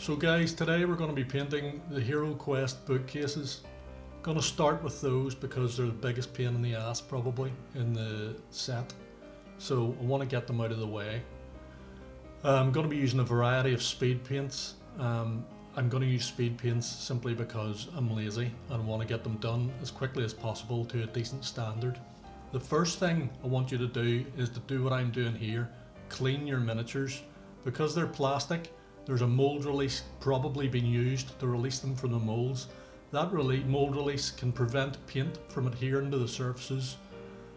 So guys, today we're going to be painting the HeroQuest bookcases. Going to start with those because they're the biggest pain in the ass probably in the set. So I want to get them out of the way. I'm going to be using a variety of speed paints. I'm going to use speed paints simply because I'm lazy and want to get them done as quickly as possible to a decent standard. The first thing I want you to do is to do what I'm doing here. Clean your miniatures. Because they're plastic, there's a mold release probably being used to release them from the molds. That mold release can prevent paint from adhering to the surfaces,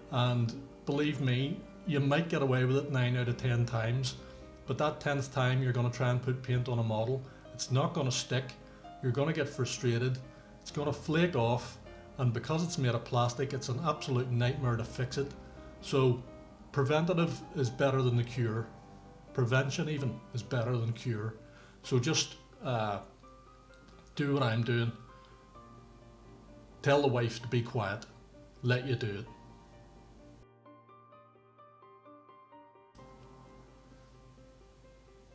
and believe me, you might get away with it 9 out of 10 times, but that 10th time you're going to try and put paint on a model, it's not going to stick, you're going to get frustrated, it's going to flake off, and because it's made of plastic it's an absolute nightmare to fix it. So preventative is better than the cure. Prevention even is better than cure. So just do what I'm doing. Tell the wife to be quiet. Let you do it.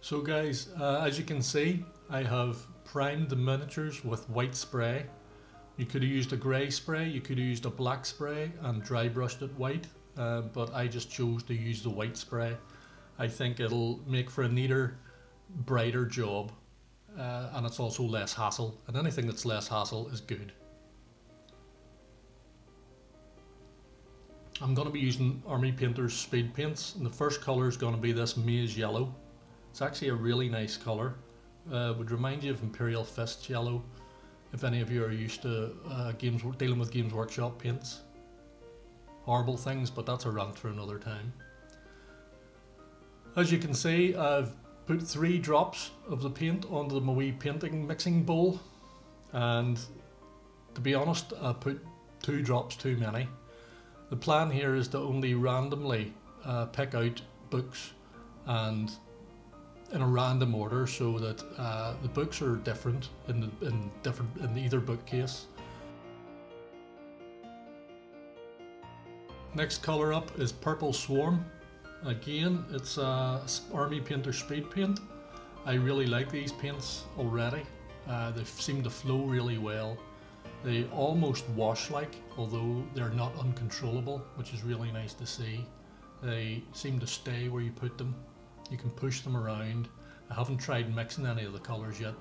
So guys, as you can see, I have primed the miniatures with white spray. You could have used a grey spray, you could have used a black spray and dry brushed it white, but I just chose to use the white spray. I think it'll make for a neater, brighter job, and it's also less hassle, and anything that's less hassle is good. I'm going to be using Army Painter's speed paints, and the first colour is going to be this Maize Yellow. It's actually a really nice colour. Would remind you of Imperial Fist Yellow, if any of you are used to dealing with Games Workshop paints. Horrible things, but that's a rant for another time. As you can see, I've put 3 drops of the paint onto my wee painting mixing bowl, and to be honest, I put 2 drops too many. The plan here is to only randomly pick out books and in a random order, so that the books are different in either bookcase. Next colour up is Purple Swarm. Again, it's Army Painter speed paint. I really like these paints already. They seem to flow really well. They almost wash like, although they're not uncontrollable, which is really nice to see. They seem to stay where you put them. You can push them around. I haven't tried mixing any of the colours yet.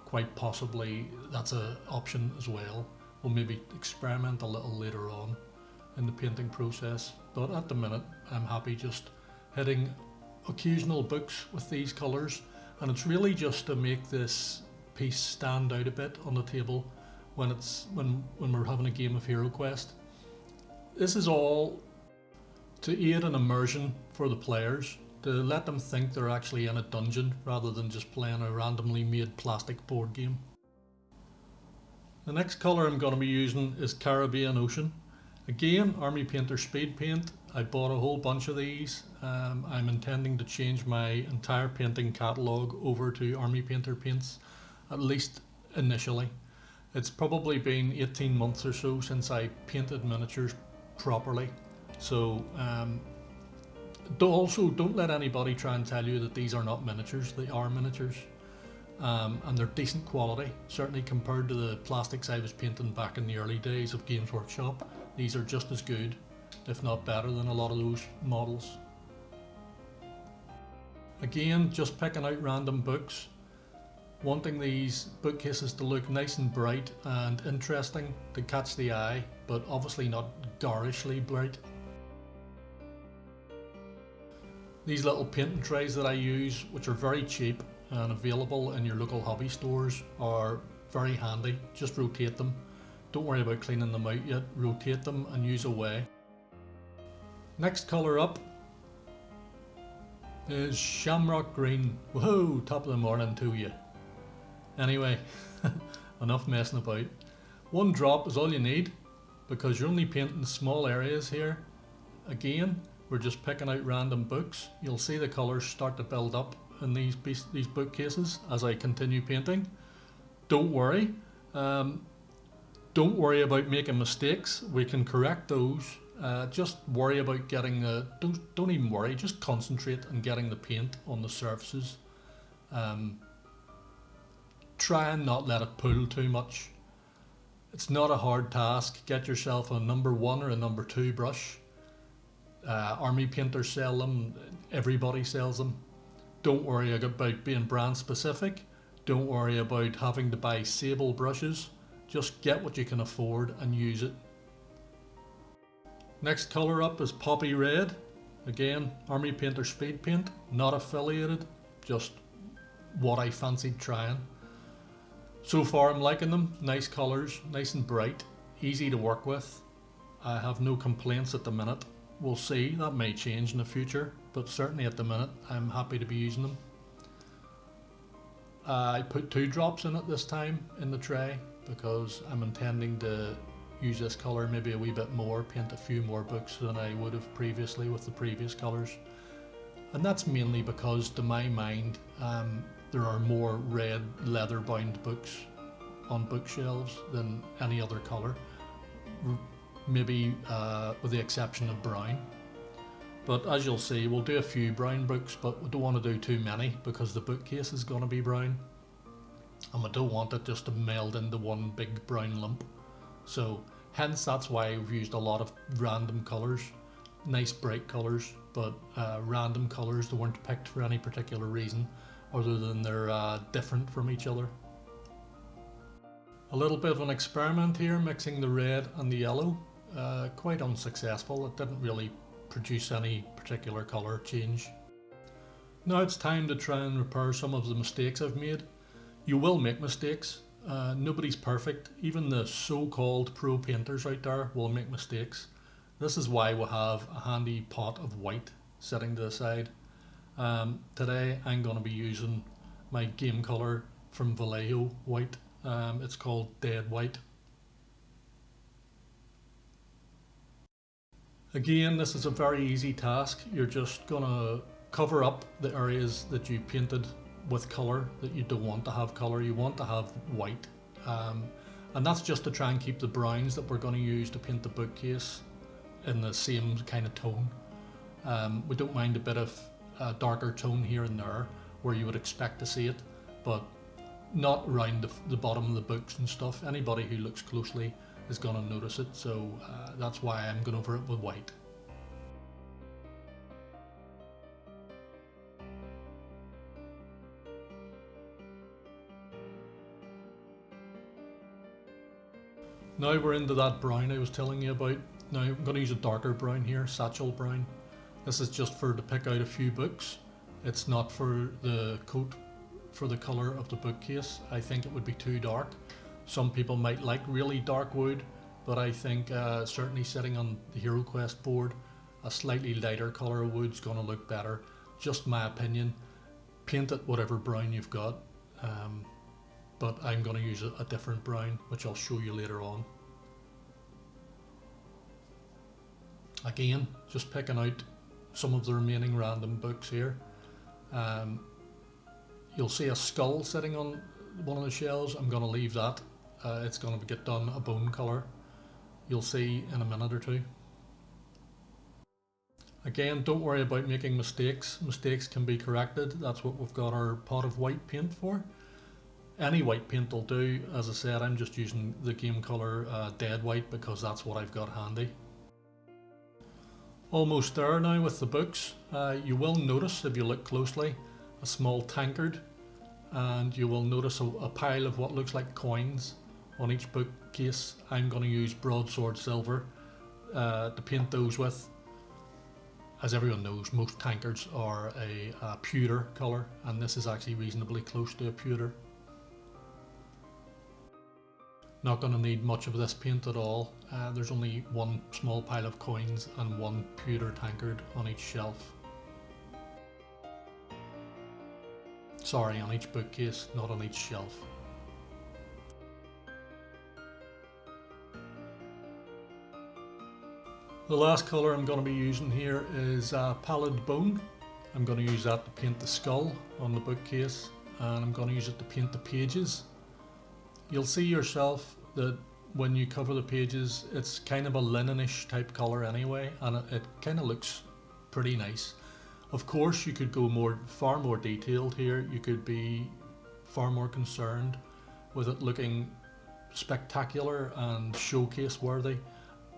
Quite possibly that's an option as well. We'll maybe experiment a little later on in the painting process, but at the minute I'm happy just hitting occasional books with these colours, and it's really just to make this piece stand out a bit on the table when we're having a game of HeroQuest. This is all to aid an immersion for the players, to let them think they're actually in a dungeon rather than just playing a randomly made plastic board game. The next colour I'm going to be using is Caribbean Ocean. Again, Army Painter speed paint. I bought a whole bunch of these. I'm intending to change my entire painting catalogue over to Army Painter paints, at least initially. It's probably been 18 months or so since I painted miniatures properly. So don't let anybody try and tell you that these are not miniatures. They are miniatures, and they're decent quality, certainly compared to the plastics I was painting back in the early days of Games Workshop. These are just as good, if not better, than a lot of those models. Again, just picking out random books, wanting these bookcases to look nice and bright and interesting to catch the eye, but obviously not garishly bright. These little painting trays that I use, which are very cheap and available in your local hobby stores, are very handy. Just rotate them. Don't worry about cleaning them out yet. Rotate them and use away. Next colour up is Shamrock Green. Whoa, top of the morning to you. Anyway, enough messing about. 1 drop is all you need, because you're only painting small areas here. Again, we're just picking out random books. You'll see the colours start to build up in these bookcases as I continue painting. Don't worry. Don't worry about making mistakes. We can correct those. Just worry about getting the... Don't even worry. Just concentrate on getting the paint on the surfaces. try and not let it pull too much. It's not a hard task. Get yourself a number 1 or a number 2 brush. Army painters sell them, everybody sells them. Don't worry about being brand specific. Don't worry about having to buy sable brushes. Just get what you can afford and use it. Next colour up is Poppy Red. Again, Army Painter Speed Paint, not affiliated, just what I fancied trying. So far I'm liking them, nice colours, nice and bright, easy to work with. I have no complaints at the minute. We'll see, that may change in the future, but certainly at the minute I'm happy to be using them. I put 2 drops in it this time in the tray because I'm intending to use this colour maybe a wee bit more, paint a few more books than I would have previously with the previous colours. And that's mainly because to my mind there are more red leather bound books on bookshelves than any other colour, maybe with the exception of brown. But as you'll see, we'll do a few brown books, but we don't want to do too many because the bookcase is going to be brown and we don't want it just to meld into one big brown lump. So hence that's why we've used a lot of random colours, nice bright colours, but random colours that weren't picked for any particular reason other than they're different from each other. A little bit of an experiment here, mixing the red and the yellow. Quite unsuccessful, it didn't really produce any particular colour change. Now it's time to try and repair some of the mistakes I've made. You will make mistakes, nobody's perfect, even the so-called pro painters out there will make mistakes. This is why we have a handy pot of white sitting to the side. Today I'm going to be using my game colour from Vallejo white, it's called Dead White. Again, this is a very easy task. You're just going to cover up the areas that you painted with colour that you don't want to have colour. You want to have white. And that's just to try and keep the browns that we're going to use to paint the bookcase in the same kind of tone. We don't mind a bit of a darker tone here and there where you would expect to see it, but not around the bottom of the books and stuff. Anybody who looks closely is going to notice it, so that's why I'm going over it with white. Now we're into that brown I was telling you about. Now I'm going to use a darker brown here, Satchel Brown. This is just to pick out a few books. It's not for the coat, for the colour of the bookcase. I think it would be too dark. Some people might like really dark wood, but I think certainly sitting on the HeroQuest board, a slightly lighter colour of wood is going to look better. Just my opinion. Paint it whatever brown you've got, but I'm going to use a different brown, which I'll show you later on. Again, just picking out some of the remaining random books here. You'll see a skull sitting on one of the shelves. I'm going to leave that. It's going to get done a bone colour. You'll see in a minute or two. Again, don't worry about making mistakes. Mistakes can be corrected. That's what we've got our pot of white paint for. Any white paint will do. As I said, I'm just using the game colour Dead White because that's what I've got handy. Almost there now with the books. You will notice, if you look closely, a small tankard, and you will notice a pile of what looks like coins on each bookcase. I'm going to use Broadsword Silver to paint those with. As everyone knows, most tankards are a pewter colour, and this is actually reasonably close to a pewter. Not going to need much of this paint at all. There's only one small pile of coins and one pewter tankard on each shelf. Sorry, on each bookcase, not on each shelf. The last colour I'm going to be using here is Pallid Bone. I'm going to use that to paint the skull on the bookcase, and I'm going to use it to paint the pages. You'll see yourself that when you cover the pages, it's kind of a linenish type colour anyway, and it kind of looks pretty nice. Of course, you could go far more detailed here. You could be far more concerned with it looking spectacular and showcase worthy.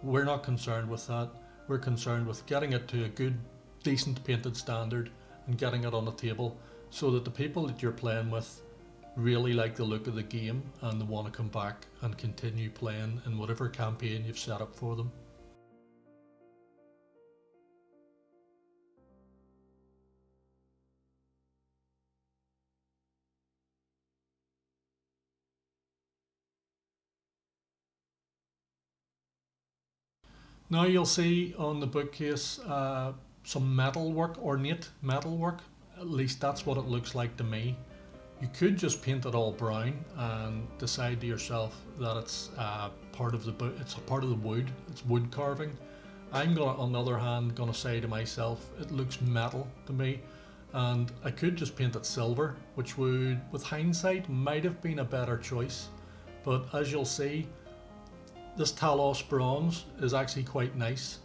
We're not concerned with that. We're concerned with getting it to a good, decent painted standard and getting it on the table so that the people that you're playing with really like the look of the game and they want to come back and continue playing in whatever campaign you've set up for them. Now you'll see on the bookcase some metalwork, ornate metalwork. At least that's what it looks like to me. You could just paint it all brown and decide to yourself that it's part of the wood. It's wood carving. I'm gonna, on the other hand, gonna say to myself, it looks metal to me, and I could just paint it silver, which would, with hindsight, might have been a better choice. But as you'll see, this Talos Bronze is actually quite nice,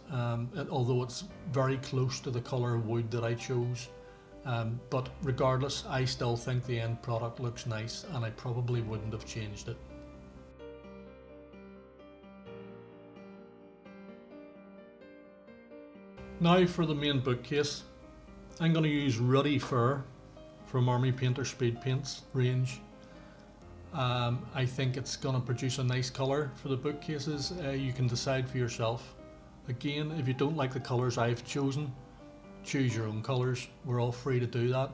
although it's very close to the colour of wood that I chose. But regardless, I still think the end product looks nice and I probably wouldn't have changed it. Now for the main bookcase, I'm going to use Ruddy Fur from Army Painter Speed Paints range. I think it's going to produce a nice colour for the bookcases. You can decide for yourself. Again, if you don't like the colours I've chosen, choose your own colours. We're all free to do that.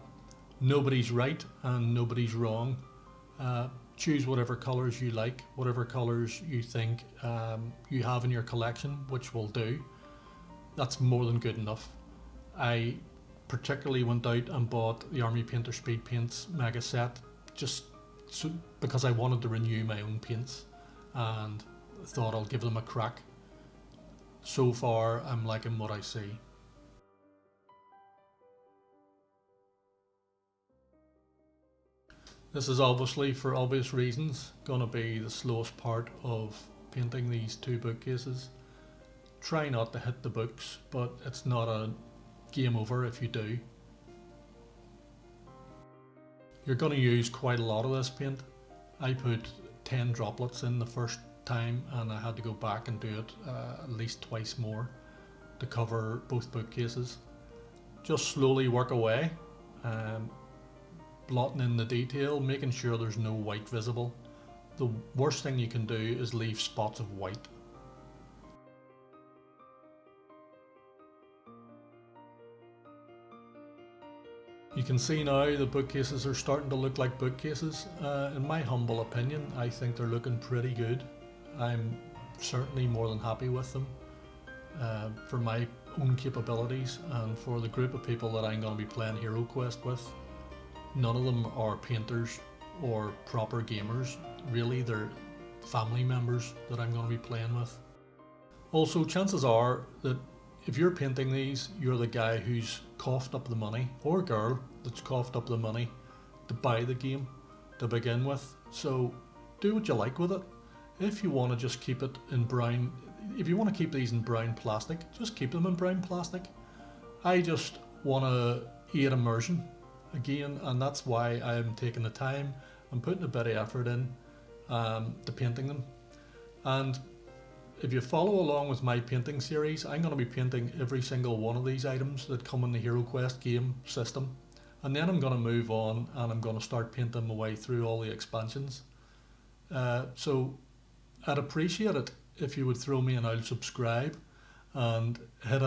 Nobody's right and nobody's wrong. Choose whatever colours you like, whatever colours you think you have in your collection, which will do. That's more than good enough. I particularly went out and bought the Army Painter Speed Paints mega set because I wanted to renew my own paints and thought I'll give them a crack. So far I'm liking what I see. This is obviously, for obvious reasons, going to be the slowest part of painting these two bookcases. Try not to hit the books, but it's not a game over if you do. You're going to use quite a lot of this paint. I put 10 droplets in the first time and I had to go back and do it at least twice more to cover both bookcases. Just slowly work away, blotting in the detail, making sure there's no white visible. The worst thing you can do is leave spots of white. You can see now the bookcases are starting to look like bookcases. In my humble opinion, I think they're looking pretty good. I'm certainly more than happy with them for my own capabilities and for the group of people that I'm going to be playing HeroQuest with. None of them are painters or proper gamers. Really, they're family members that I'm going to be playing with. Also, chances are that if you're painting these, you're the guy who's coughed up the money, or girl that's coughed up the money to buy the game to begin with. So do what you like with it. If you want to just keep it in brown, if you want to keep these in brown plastic, just keep them in brown plastic. I just want to aid immersion again, and that's why I'm taking the time and putting a bit of effort in to painting them. And if you follow along with my painting series, I'm going to be painting every single one of these items that come in the HeroQuest game system, and then I'm going to move on and I'm going to start painting my way through all the expansions. So I'd appreciate it if you would throw me an old subscribe and hit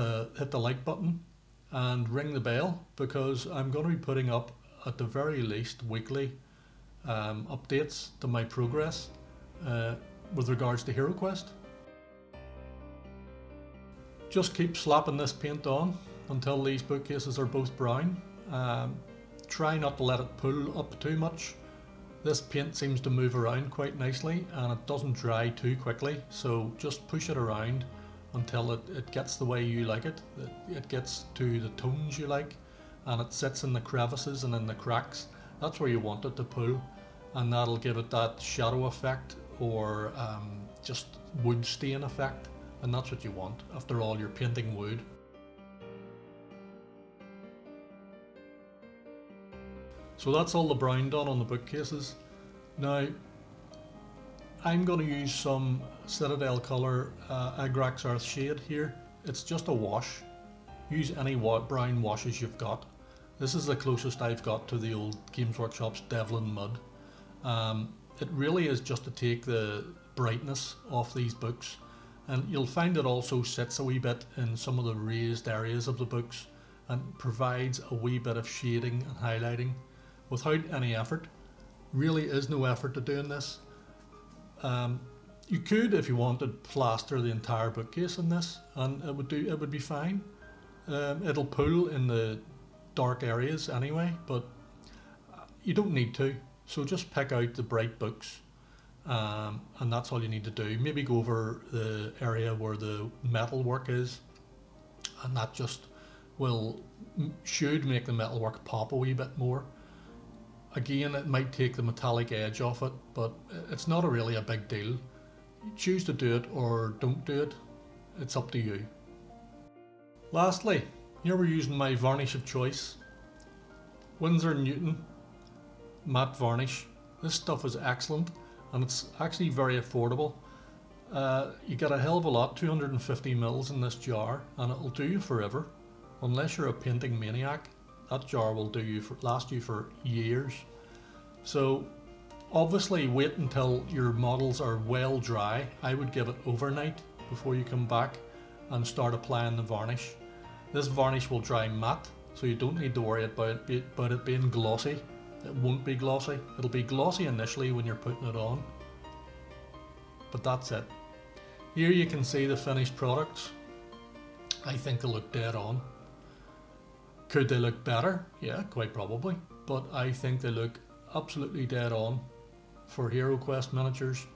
the like button and ring the bell, because I'm going to be putting up at the very least weekly updates to my progress with regards to HeroQuest. Just keep slapping this paint on until these bookcases are both brown. Try not to let it pull up too much. This paint seems to move around quite nicely and it doesn't dry too quickly, so just push it around until it gets the way you like it. It gets to the tones you like and it sits in the crevices and in the cracks. That's where you want it to pull, and that'll give it that shadow effect or just wood stain effect. And that's what you want. After all, you're painting wood. So that's all the brown done on the bookcases. Now, I'm going to use some Citadel Colour Agrax Earthshade here. It's just a wash. Use any brown washes you've got. This is the closest I've got to the old Games Workshop's Devlin Mud. It really is just to take the brightness off these books, and you'll find it also sits a wee bit in some of the raised areas of the books and provides a wee bit of shading and highlighting without any effort. Really is no effort to doing this. You could, if you wanted, plaster the entire bookcase in this, and it would be fine. It'll pull in the dark areas anyway, but you don't need to. So just pick out the bright books, and that's all you need to do. Maybe go over the area where the metalwork is, and that just should make the metalwork pop a wee bit more. Again, it might take the metallic edge off it, but it's not really a big deal. You choose to do it or don't do it. It's up to you. Lastly, here we're using my varnish of choice. Winsor & Newton matte varnish. This stuff is excellent, and it's actually very affordable. You get a hell of a lot, 250 mils in this jar, and it'll do you forever. Unless you're a painting maniac, that jar will last you for years. So obviously wait until your models are well dry. I would give it overnight before you come back and start applying the varnish. This varnish will dry matte, so you don't need to worry about it being glossy. It won't be glossy. It'll be glossy initially when you're putting it on, but that's it. Here you can see the finished products. I think they look dead on. Could they look better? Yeah, quite probably, but I think they look absolutely dead on for HeroQuest miniatures.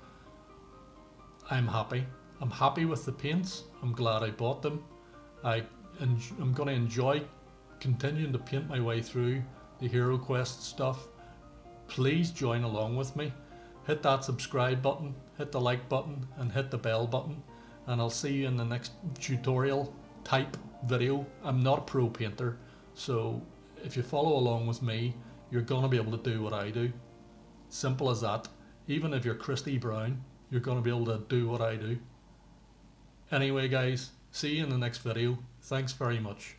I'm happy. I'm happy with the paints. I'm glad I bought them. I'm going to enjoy continuing to paint my way through the HeroQuest stuff. Please join along with me. Hit that subscribe button, hit the like button, and hit the bell button, and I'll see you in the next tutorial type video. I'm not a pro painter, so if you follow along with me, you're going to be able to do what I do. Simple as that. Even if you're Christy Brown, you're going to be able to do what I do. Anyway guys, see you in the next video. Thanks very much.